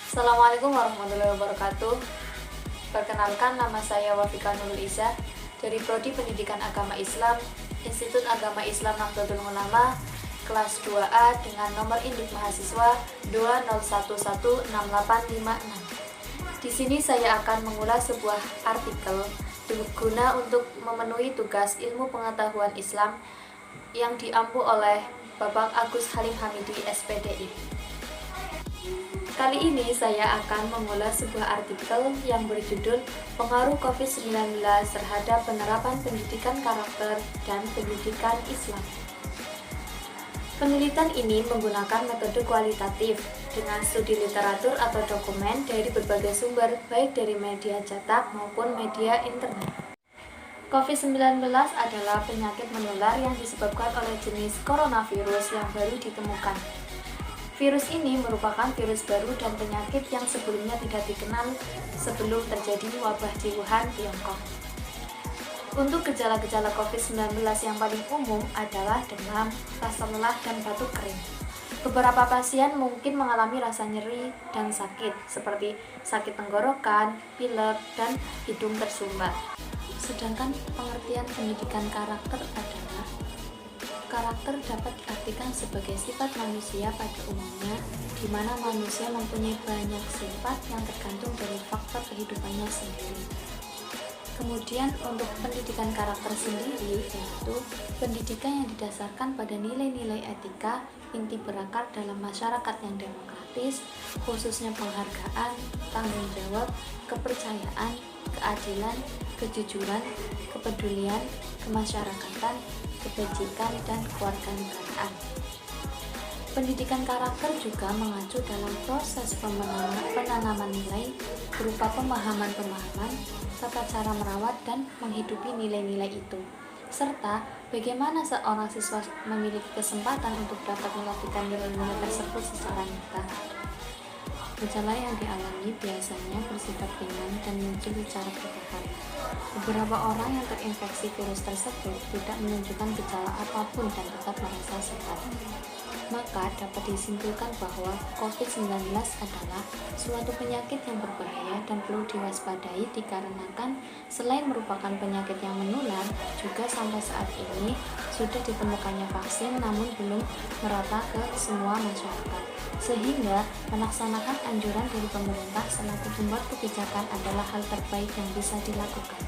Assalamualaikum warahmatullahi wabarakatuh. Perkenalkan, nama saya Wafika Nurul Iza dari Prodi Pendidikan Agama Islam, Institut Agama Islam Nahdlatul Ulama, kelas 2A dengan nomor induk mahasiswa 201168566. Di sini saya akan mengulas sebuah artikel guna untuk memenuhi tugas ilmu pengetahuan Islam yang diampu oleh Bapak Agus Halim Hamidi, SPDI. Kali ini saya akan mengulas sebuah artikel yang berjudul Pengaruh COVID-19 terhadap penerapan pendidikan karakter dan pendidikan Islam. Penelitian ini menggunakan metode kualitatif dengan studi literatur atau dokumen dari berbagai sumber, baik dari media cetak maupun media internet. COVID-19 adalah penyakit menular yang disebabkan oleh jenis coronavirus yang baru ditemukan. Virus ini merupakan virus baru dan penyakit yang sebelumnya tidak dikenal sebelum terjadi wabah di Wuhan, Tiongkok. Untuk gejala-gejala COVID-19 yang paling umum adalah demam, rasa lelah, dan batuk kering. Beberapa pasien mungkin mengalami rasa nyeri dan sakit, seperti sakit tenggorokan, pilek, dan hidung tersumbat. Sedangkan pengertian pendidikan karakter adalah karakter dapat diartikan sebagai sifat manusia pada umumnya, di mana manusia mempunyai banyak sifat yang tergantung dari faktor kehidupannya sendiri. Kemudian untuk pendidikan karakter sendiri, yaitu pendidikan yang didasarkan pada nilai-nilai etika, inti berakar dalam masyarakat yang demokratis, khususnya penghargaan, tanggung jawab, kepercayaan, keadilan, kejujuran, kepedulian, kemasyarakatan, kebajikan, dan kewarganegaraan. Pendidikan karakter juga mengacu dalam proses penanaman nilai berupa pemahaman-pemahaman, tata cara merawat dan menghidupi nilai-nilai itu, serta bagaimana seorang siswa memiliki kesempatan untuk dapat melakukan nilai-nilai tersebut secara nyata. Gejala yang dialami biasanya bersifat ringan dan muncul secara bertahap. Beberapa orang yang terinfeksi virus tersebut tidak menunjukkan gejala apapun dan tetap merasa sehat. Maka dapat disimpulkan bahwa COVID-19 adalah suatu penyakit yang berbahaya dan perlu diwaspadai dikarenakan selain merupakan penyakit yang menular, juga sampai saat ini sudah ditemukannya vaksin namun belum merata ke semua masyarakat. Sehingga melaksanakan anjuran dari pemerintah selaku pembuat kebijakan adalah hal terbaik yang bisa dilakukan.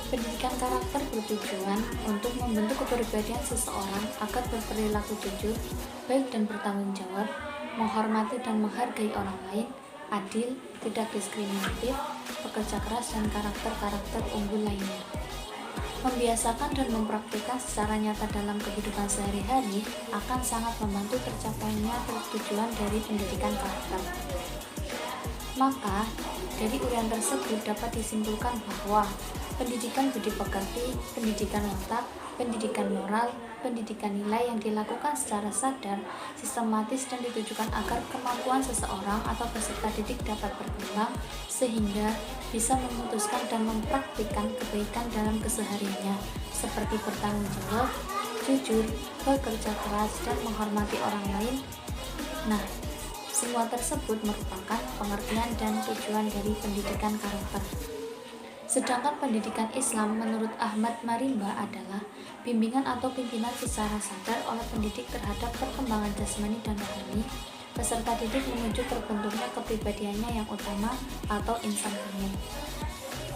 Pendidikan karakter bertujuan untuk membentuk kepribadian seseorang agar berperilaku jujur, baik dan bertanggung jawab, menghormati dan menghargai orang lain, adil, tidak diskriminatif, pekerja keras, dan karakter-karakter unggul lainnya. Membiasakan dan mempraktikkan secara nyata dalam kehidupan sehari-hari akan sangat membantu tercapainya tujuan dari pendidikan karakter. Maka, dari uraian tersebut dapat disimpulkan bahwa pendidikan budi pekerti, pendidikan watak, pendidikan moral, pendidikan nilai yang dilakukan secara sadar, sistematis dan ditujukan agar kemampuan seseorang atau peserta didik dapat berkembang sehingga bisa memutuskan dan mempraktikkan kebaikan dalam kesehariannya seperti bertanggung jawab, jujur, bekerja keras, dan menghormati orang lain. Nah, semua tersebut merupakan pengertian dan tujuan dari pendidikan karakter. Sedangkan pendidikan Islam menurut Ahmad Marimba adalah bimbingan atau pimpinan secara sadar oleh pendidik terhadap perkembangan jasmani dan rohani peserta didik menuju terbentuknya kepribadiannya yang utama atau insan kamil.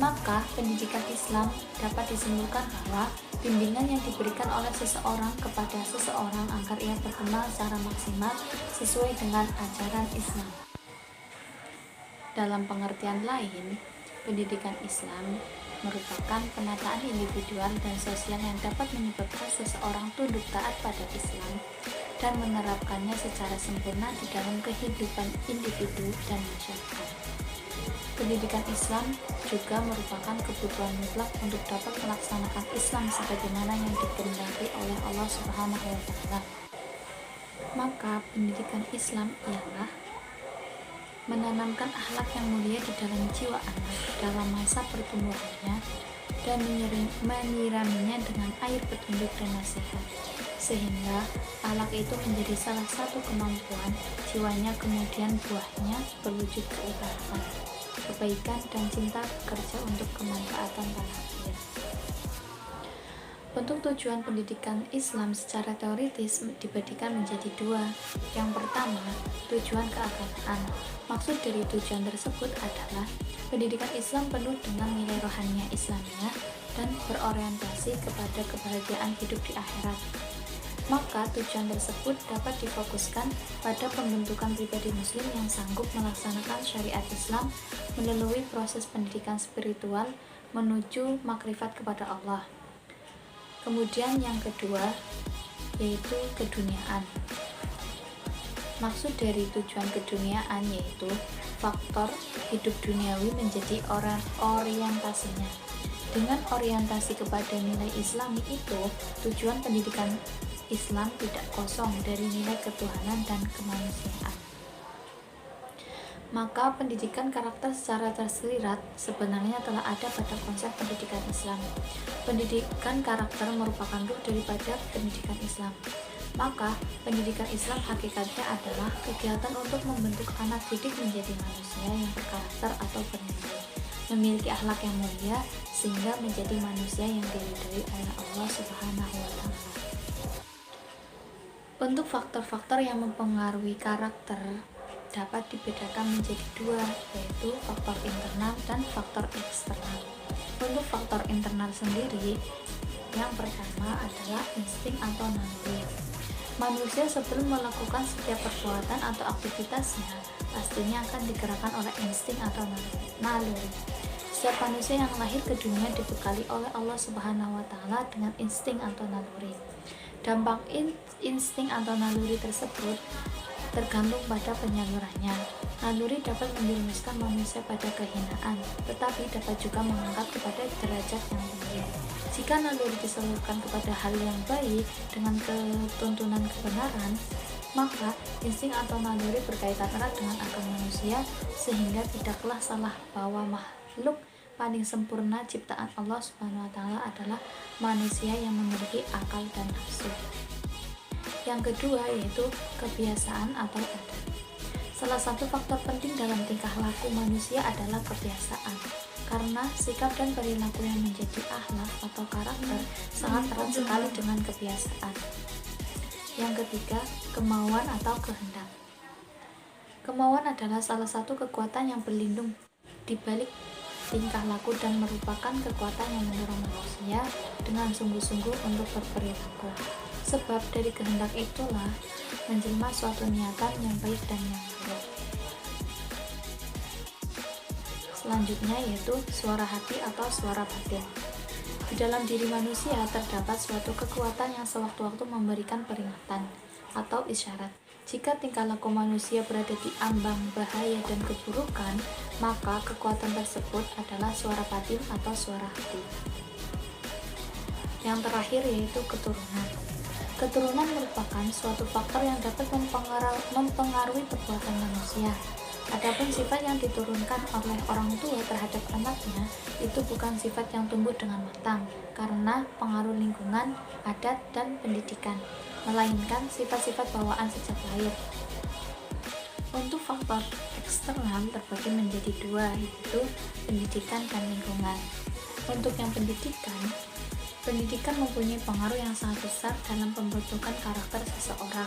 Maka pendidikan Islam dapat disimpulkan bahwa bimbingan yang diberikan oleh seseorang kepada seseorang agar ia berkembang secara maksimal sesuai dengan ajaran Islam. Dalam pengertian lain, pendidikan Islam merupakan penataan individual dan sosial yang dapat menyebabkan seseorang tunduk taat pada Islam dan menerapkannya secara sempurna di dalam kehidupan individu dan masyarakat. Pendidikan Islam juga merupakan kebutuhan mutlak untuk dapat melaksanakan Islam sebagaimana yang dikehendaki oleh Allah Subhanahu wa Ta'ala. Maka pendidikan Islam ialah menanamkan akhlak yang mulia di dalam jiwa anak dalam masa pertumbuhannya dan menyiraminya dengan air petunjuk dan nasihat, sehingga akhlak itu menjadi salah satu kemampuan jiwanya, kemudian buahnya berwujud keikhlasan, kebaikan, dan cinta bekerja untuk kemanfaatan tanah air. Untuk tujuan pendidikan Islam secara teoritis dibagikan menjadi dua. Yang pertama, tujuan keagamaan. Maksud dari tujuan tersebut adalah pendidikan Islam penuh dengan nilai rohaniah Islamiyah dan berorientasi kepada kebahagiaan hidup di akhirat. Maka tujuan tersebut dapat difokuskan pada pembentukan pribadi muslim yang sanggup melaksanakan syariat Islam melalui proses pendidikan spiritual menuju makrifat kepada Allah. Kemudian yang kedua yaitu keduniaan. Maksud dari tujuan keduniaan yaitu faktor hidup duniawi menjadi orientasinya. Dengan orientasi kepada nilai Islami itu, tujuan pendidikan Islam tidak kosong dari nilai ketuhanan dan kemanusiaan. Maka pendidikan karakter secara tersirat sebenarnya telah ada pada konsep pendidikan Islam. Pendidikan karakter merupakan ruh daripada pendidikan Islam. Maka pendidikan Islam hakikatnya adalah kegiatan untuk membentuk anak didik menjadi manusia yang berkarakter atau bernilai, memiliki akhlak yang mulia sehingga menjadi manusia yang diridhoi oleh Allah Subhanahu wa Ta'ala. Untuk faktor-faktor yang mempengaruhi karakter dapat dibedakan menjadi dua, yaitu faktor internal dan faktor eksternal. Untuk faktor internal sendiri, yang pertama adalah insting atau naluri. Manusia sebelum melakukan setiap perbuatan atau aktivitasnya, pastinya akan digerakkan oleh insting atau naluri. Setiap manusia yang lahir ke dunia dibekali oleh Allah Subhanahu wa Ta'ala dengan insting atau naluri. Dampak insting atau naluri tersebut tergantung pada penyalurannya. Naluri dapat menjerumuskan manusia pada kehinaan, tetapi dapat juga mengangkat kepada derajat yang tinggi. Jika naluri disalurkan kepada hal yang baik dengan ketuntunan kebenaran, maka insting atau naluri berkaitan erat dengan akal manusia, sehingga tidaklah salah bahwa makhluk paling sempurna ciptaan Allah Subhanahu wa Ta'ala adalah manusia yang memiliki akal dan nafsu. Yang kedua yaitu kebiasaan atau adat. Salah satu faktor penting dalam tingkah laku manusia adalah kebiasaan, karena sikap dan perilaku yang menjadi akhlak atau karakter sangat erat sekali dengan kebiasaan. Yang ketiga, kemauan atau kehendak. Kemauan adalah salah satu kekuatan yang berlindung di balik tingkah laku dan merupakan kekuatan yang mendorong manusia dengan sungguh-sungguh untuk berperilaku. Sebab dari kehendak itulah menjelma suatu niatan yang baik dan yang buruk. Selanjutnya yaitu suara hati atau suara batin. Di dalam diri manusia terdapat suatu kekuatan yang sewaktu-waktu memberikan peringatan atau isyarat. Jika tingkah laku manusia berada di ambang bahaya dan keburukan, maka kekuatan tersebut adalah suara batin atau suara hati. Yang terakhir yaitu keturunan. Keturunan merupakan suatu faktor yang dapat mempengaruhi perbuatan manusia. Adapun sifat yang diturunkan oleh orang tua terhadap anaknya itu bukan sifat yang tumbuh dengan matang karena pengaruh lingkungan, adat, dan pendidikan, melainkan sifat-sifat bawaan sejak lahir. Untuk faktor eksternal terbagi menjadi dua, yaitu pendidikan dan lingkungan. Untuk yang pendidikan mempunyai pengaruh yang sangat besar dalam pembentukan karakter seseorang.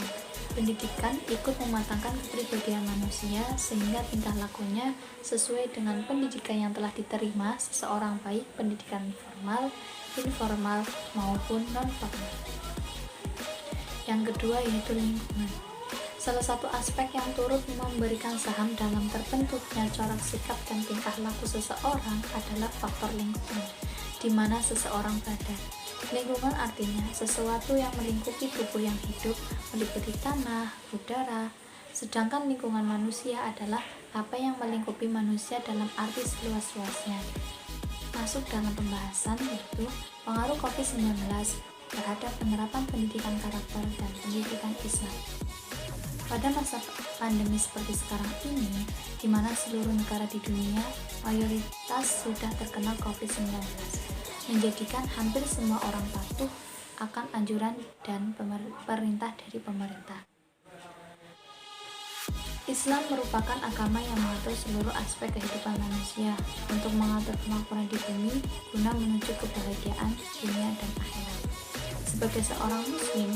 Pendidikan ikut mematangkan kepribadian manusia sehingga tingkah lakunya sesuai dengan pendidikan yang telah diterima seseorang, baik pendidikan formal, informal, maupun non-formal. Yang kedua yaitu lingkungan. Salah satu aspek yang turut memberikan saham dalam terbentuknya corak sikap dan tingkah laku seseorang adalah faktor lingkungan, di mana seseorang berada. Lingkungan artinya sesuatu yang melingkupi tubuh yang hidup, meliputi tanah, udara. Sedangkan lingkungan manusia adalah apa yang melingkupi manusia dalam arti seluas-luasnya. Masuk dalam pembahasan yaitu pengaruh COVID-19 terhadap penerapan pendidikan karakter dan pendidikan Islam. Pada masa pandemi seperti sekarang ini, di mana seluruh negara di dunia mayoritas sudah terkena COVID-19, menjadikan hampir semua orang patuh akan anjuran dan perintah dari pemerintah. Islam merupakan agama yang mengatur seluruh aspek kehidupan manusia untuk mengatur kemakmuran di bumi guna menuju kebahagiaan dunia dan akhirat. Sebagai seorang muslim,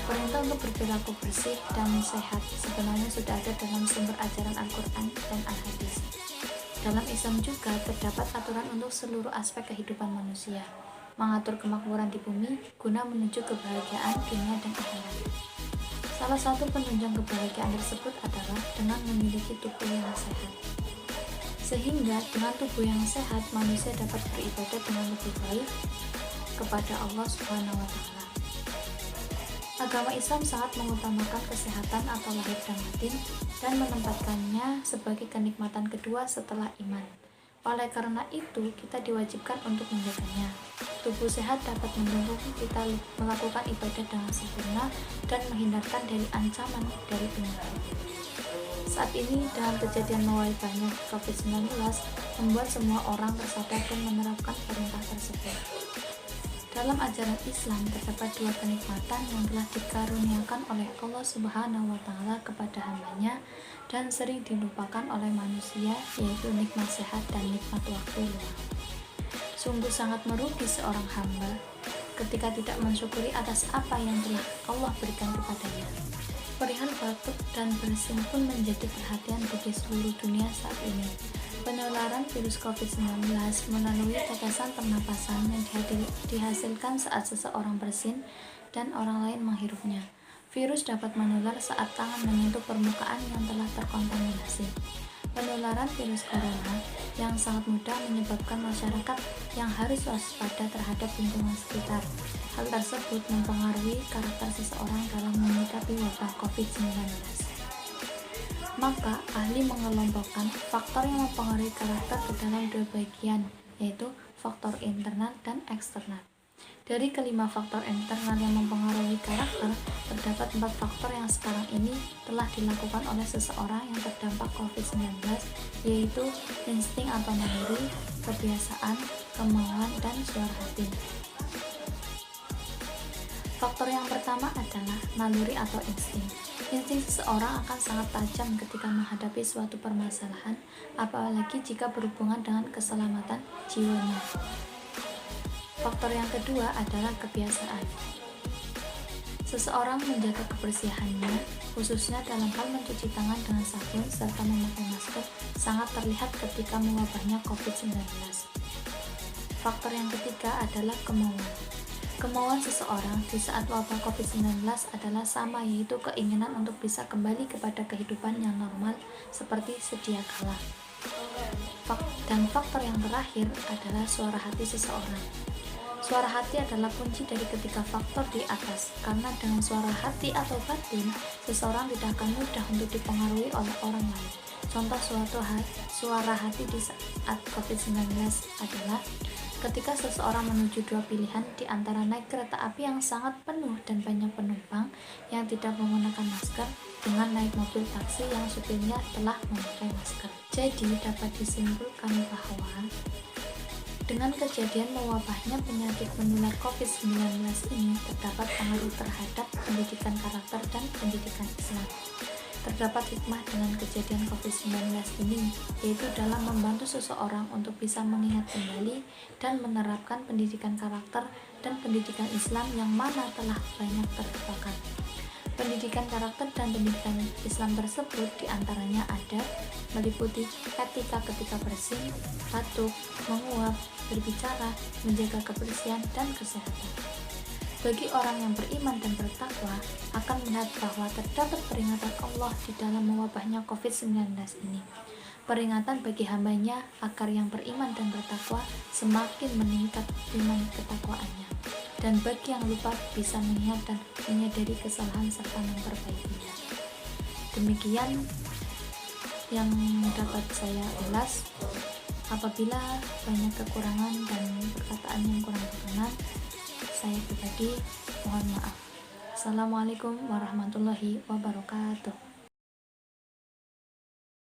perintah untuk berperilaku bersih dan sehat sebenarnya sudah ada dalam sumber ajaran Al-Quran dan Al-Hadis. Dalam Islam juga terdapat aturan untuk seluruh aspek kehidupan manusia, mengatur kemakmuran di bumi guna menuju kebahagiaan dunia dan akhirat. Salah satu penunjang kebahagiaan tersebut adalah dengan memiliki tubuh yang sehat. Sehingga dengan tubuh yang sehat, manusia dapat beribadah dengan lebih baik kepada Allah Subhanahu wa Ta'ala. Agama Islam sangat mengutamakan kesehatan atau lahir dan batin dan menempatkannya sebagai kenikmatan kedua setelah iman. Oleh karena itu, kita diwajibkan untuk menjaganya. Tubuh sehat dapat mendukung kita melakukan ibadah dengan sempurna dan menghindarkan dari ancaman dari penyakit. Saat ini, dengan kejadian mewabahnya COVID-19, membuat semua orang tersadar dan menerapkan perintah tersebut. Dalam ajaran Islam terdapat dua kenikmatan yang telah dikaruniakan oleh Allah Subhanahu wa Ta'ala kepada hambanya dan sering dilupakan oleh manusia, yaitu nikmat sehat dan nikmat waktu luang. Sungguh sangat merugi seorang hamba ketika tidak mensyukuri atas apa yang telah Allah berikan kepadanya. Perihal batuk dan bersin pun menjadi perhatian bagi seluruh dunia saat ini. Penularan virus COVID-19 melalui tetesan pernapasan yang dihasilkan saat seseorang bersin dan orang lain menghirupnya. Virus dapat menular saat tangan menyentuh permukaan yang telah terkontaminasi. Penularan virus corona yang sangat mudah menyebabkan masyarakat yang harus waspada terhadap lingkungan sekitar. Hal tersebut mempengaruhi karakter seseorang dalam menyikapi wabah COVID-19. Maka, ahli mengelompokkan faktor yang mempengaruhi karakter ke dalam dua bagian, yaitu faktor internal dan eksternal. Dari kelima faktor internal yang mempengaruhi karakter, terdapat 4 faktor yang sekarang ini telah dilakukan oleh seseorang yang terdampak COVID-19, yaitu insting atau naluri, kebiasaan, kemauan, dan suara hati. Faktor yang pertama adalah naluri atau insting. Insting seseorang akan sangat tajam ketika menghadapi suatu permasalahan, apalagi jika berhubungan dengan keselamatan jiwanya. Faktor yang kedua adalah kebiasaan. Seseorang menjaga kebersihannya, khususnya dalam hal mencuci tangan dengan sabun serta memakai masker, sangat terlihat ketika mewabahnya COVID-19. Faktor yang ketiga adalah kemauan. Kemauan seseorang di saat wabah COVID-19 adalah sama, yaitu keinginan untuk bisa kembali kepada kehidupan yang normal seperti sedia kala. Dan faktor yang terakhir adalah suara hati seseorang. Suara hati adalah kunci dari ketiga faktor di atas, karena dengan suara hati atau batin, seseorang tidak akan mudah untuk dipengaruhi oleh orang lain. Contoh suara hati di saat COVID-19 adalah ketika seseorang menuju dua pilihan di antara naik kereta api yang sangat penuh dan banyak penumpang yang tidak menggunakan masker dengan naik mobil taksi yang supirnya telah memakai masker. Jadi dapat disimpulkan bahwa dengan kejadian mewabahnya penyakit menular COVID-19 ini terdapat pengaruh terhadap pendidikan karakter dan pendidikan Islam. Terdapat hikmah dengan kejadian COVID-19 ini, yaitu dalam membantu seseorang untuk bisa mengingat kembali dan menerapkan pendidikan karakter dan pendidikan Islam yang mana telah banyak terlupakan. Pendidikan karakter dan pendidikan Islam tersebut diantaranya ada meliputi etika ketika bersin, batuk, menguap, berbicara, menjaga kebersihan dan kesehatan. Bagi orang yang beriman dan bertakwa akan melihat bahwa terdapat peringatan Allah di dalam mewabahnya COVID-19 ini. Peringatan bagi hambanya agar yang beriman dan bertakwa semakin meningkat iman ketakwaannya. Dan bagi yang lupa bisa mengingat dan menyadari kesalahan serta memperbaikinya. Demikian yang dapat saya ulas. Apabila banyak kekurangan dan perkataan yang kurang berkenan, saya pribadi mohon maaf. Assalamualaikum warahmatullahi wabarakatuh.